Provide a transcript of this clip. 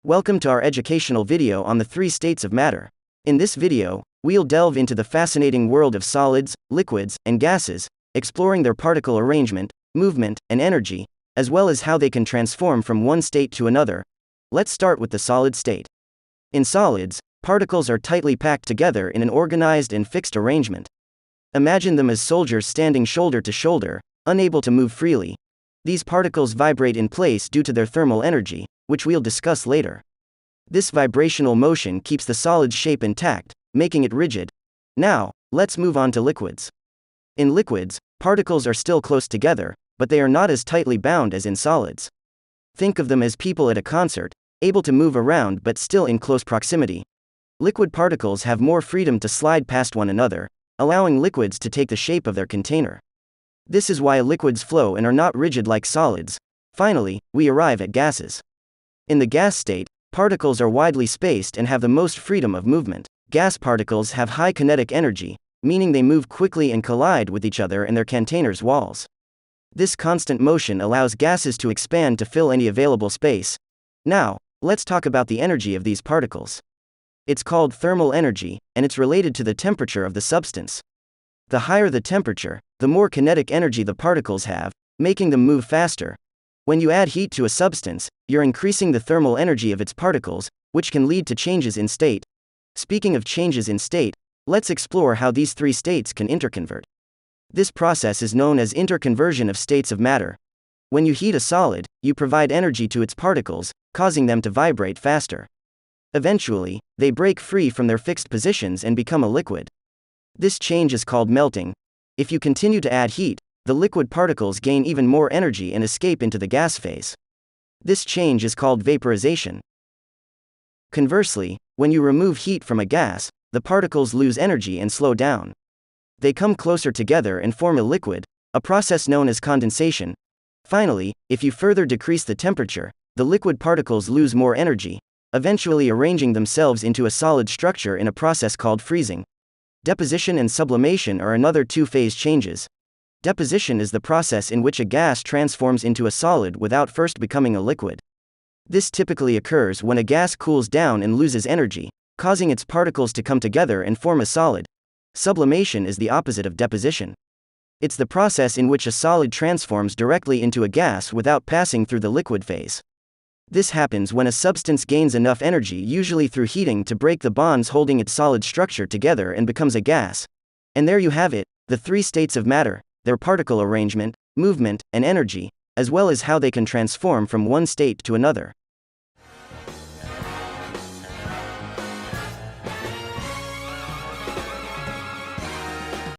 Welcome to our educational video on the 3 states of matter. In this video, we'll delve into the fascinating world of solids, liquids, and gases, exploring their particle arrangement, movement, and energy, as well as how they can transform from one state to another. Let's start with the solid state. In solids, particles are tightly packed together in an organized and fixed arrangement. Imagine them as soldiers standing shoulder to shoulder, unable to move freely. These particles vibrate in place due to their thermal energy, which we'll discuss later. This vibrational motion keeps the solid's shape intact, making it rigid. Now, let's move on to liquids. In liquids, particles are still close together, but they are not as tightly bound as in solids. Think of them as people at a concert, able to move around but still in close proximity. Liquid particles have more freedom to slide past one another, allowing liquids to take the shape of their container. This is why liquids flow and are not rigid like solids. Finally, we arrive at gases. In the gas state, particles are widely spaced and have the most freedom of movement. Gas particles have high kinetic energy, meaning they move quickly and collide with each other and their container's walls. This constant motion allows gases to expand to fill any available space. Now, let's talk about the energy of these particles. It's called thermal energy, and it's related to the temperature of the substance. The higher the temperature, the more kinetic energy the particles have, making them move faster. When you add heat to a substance, you're increasing the thermal energy of its particles, which can lead to changes in state. Speaking of changes in state, let's explore how these 3 states can interconvert. This process is known as interconversion of states of matter. When you heat a solid, you provide energy to its particles, causing them to vibrate faster. Eventually, they break free from their fixed positions and become a liquid. This change is called melting. If you continue to add heat, the liquid particles gain even more energy and escape into the gas phase. This change is called vaporization. Conversely, when you remove heat from a gas, the particles lose energy and slow down. They come closer together and form a liquid, a process known as condensation. Finally, if you further decrease the temperature, the liquid particles lose more energy, eventually arranging themselves into a solid structure in a process called freezing. Deposition and sublimation are another 2-phase changes. Deposition is the process in which a gas transforms into a solid without first becoming a liquid. This typically occurs when a gas cools down and loses energy, causing its particles to come together and form a solid. Sublimation is the opposite of deposition. It's the process in which a solid transforms directly into a gas without passing through the liquid phase. This happens when a substance gains enough energy, usually through heating, to break the bonds holding its solid structure together and becomes a gas. And there you have it, the 3 states of matter, their particle arrangement, movement, and energy, as well as how they can transform from one state to another.